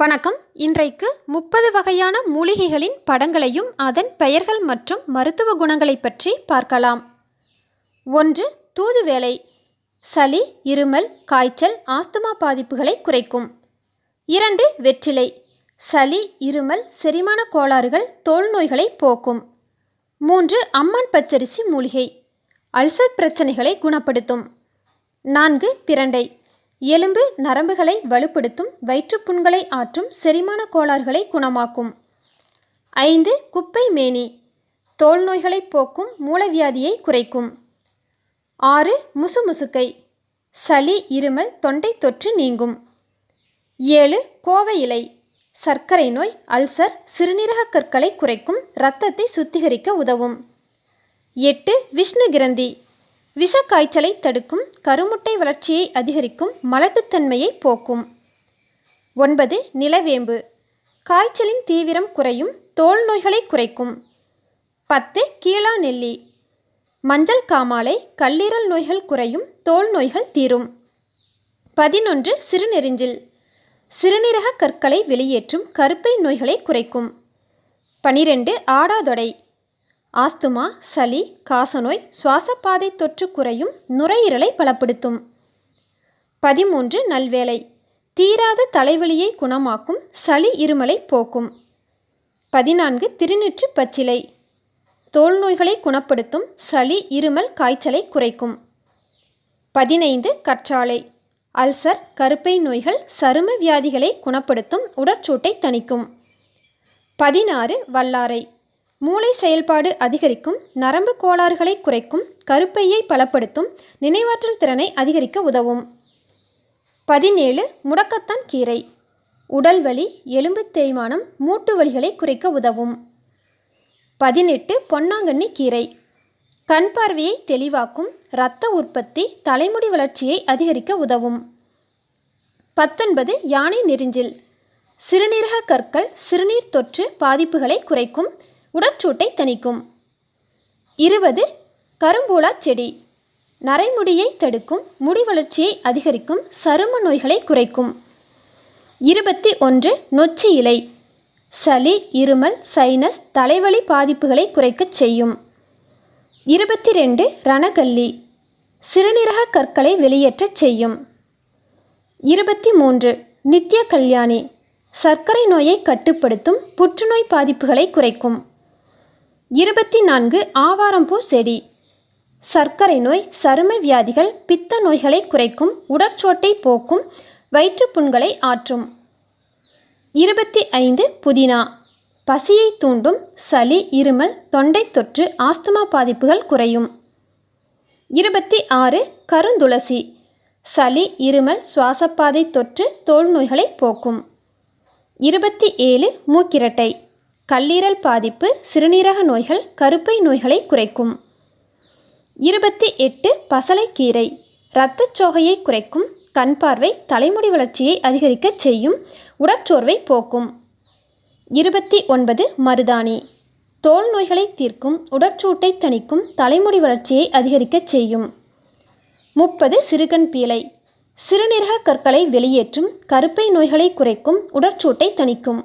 வணக்கம். இன்றைக்கு 30 வகையான மூலிகைகளின் படங்களையும் அதன் பெயர்கள் மற்றும் மருத்துவ குணங்களை பற்றி பார்க்கலாம். 1. தூதுவேலை. சளி, இருமல், காய்ச்சல், ஆஸ்துமா பாதிப்புகளை குறைக்கும். 2. வெற்றிலை. சளி, இருமல், செரிமான கோளாறுகள், தோல் நோய்களை போக்கும். 3. அம்மான் பச்சரிசி மூலிகை. அல்சர் பிரச்சனைகளை குணப்படுத்தும். 4. பிரண்டை. எலும்பு நரம்புகளை வலுப்படுத்தும், வயிற்றுப்புண்களை ஆற்றும், செரிமான கோளாறுகளை குணமாக்கும். 5. குப்பை மேனி. தோல் நோய்களை போக்கும், மூலவியாதியை குறைக்கும். 6. முசுமுசுக்கை. சளி, இருமல், தொண்டை தொற்று நீங்கும். 7. கோவை இலை. சர்க்கரை நோய், அல்சர், சிறுநீரக கற்களை குறைக்கும், இரத்தத்தை சுத்திகரிக்க உதவும். 8. விஷ்ணு கிரந்தி. விஷக்காய்ச்சலை தடுக்கும், கருமுட்டை வளர்ச்சியை அதிகரிக்கும், மலட்டுத்தன்மையை போக்கும். 9. நிலவேம்பு. காய்ச்சலின் தீவிரம் குறையும், தோல் நோய்களை குறைக்கும். 10. கீழா நெல்லி. மஞ்சள் காமாலை, கல்லீரல் நோய்கள் குறையும், தோல் நோய்கள் தீரும். 11. சிறுநெரிஞ்சில். சிறுநீரக கற்களை வெளியேற்றும், கருப்பை நோய்களை குறைக்கும். 12. ஆடாதொடை. ஆஸ்துமா, சளி, காசநோய், சுவாசப்பாதை தொற்று குறையும், நுரையீரலை பலப்படுத்தும். 13. நல்வேலை. தீராத தலைவலியை குணமாக்கும், சளி, இருமலை போக்கும். 14. திருநீற்று பச்சிலை. தோல் நோய்களை குணப்படுத்தும், சளி, இருமல், காய்ச்சலை குறைக்கும். 15. கற்றாழை. அல்சர், கருப்பை நோய்கள், சரும வியாதிகளை குணப்படுத்தும், உடற்சூட்டை தணிக்கும். 16. வல்லாரை. மூளை செயல்பாடு அதிகரிக்கும், நரம்பு கோளாறுகளை குறைக்கும், கருப்பையை பலப்படுத்தும், நினைவாற்றல் திறனை அதிகரிக்க உதவும். 17. முடக்கத்தான் கீரை. உடல் வலி, எலும்பு தேய்மானம், மூட்டு வலிகளை குறைக்க உதவும். 18. பொன்னாங்கண்ணி கீரை. கண் பார்வையை தெளிவாக்கும், இரத்த உற்பத்தி, தலைமுடி வளர்ச்சியை அதிகரிக்க உதவும். 19. யானை நெரிஞ்சில். சிறுநீரக கற்கள், சிறுநீர் தொற்று பாதிப்புகளை குறைக்கும், உடற்சூட்டை தணிக்கும். 20. கரும்பூலா செடி. நரைமுடியை தடுக்கும், முடி வளர்ச்சியை அதிகரிக்கும், சரும நோய்களை குறைக்கும். 21. நொச்சி இலை. சளி, இருமல், சைனஸ், தலைவலி பாதிப்புகளை குறைக்கச் செய்யும். 22. ரணகல்லி. சிறுநீரக கற்களை வெளியேற்றச் செய்யும். 23. நித்திய கல்யாணி. சர்க்கரை நோயை கட்டுப்படுத்தும், புற்றுநோய் பாதிப்புகளை குறைக்கும். 24. ஆவாரம்பூ செடி. சர்க்கரை நோய், சரும வியாதிகள், பித்த நோய்களை குறைக்கும், உடற்சோட்டை போக்கும், வயிற்றுப்புண்களை ஆற்றும். 25. புதினா. பசியை தூண்டும், சளி, இருமல், தொண்டை தொற்று, ஆஸ்துமா பாதிப்புகள் குறையும். 26. கருந்துளசி. சளி, இருமல், சுவாசப்பாதை தொற்று, தோல் நோய்களை போக்கும். 27. மூக்கிரட்டை. கல்லீரல் பாதிப்பு, சிறுநீரக நோய்கள், கருப்பை நோய்களை குறைக்கும். 28. பசலைக்கீரை. இரத்தச்சோகையை குறைக்கும், கண் பார்வை, தலைமுடி வளர்ச்சியை அதிகரிக்கச் செய்யும், உடற்சோர்வை போக்கும். 29. மருதாணி. தோல் நோய்களை தீர்க்கும், உடற்சூட்டை தணிக்கும், தலைமுடி வளர்ச்சியை அதிகரிக்கச் செய்யும். 30. சிறுகண் பீளை. சிறுநீரக கற்களை வெளியேற்றும், கருப்பை நோய்களை குறைக்கும், உடற்சூட்டை தணிக்கும்.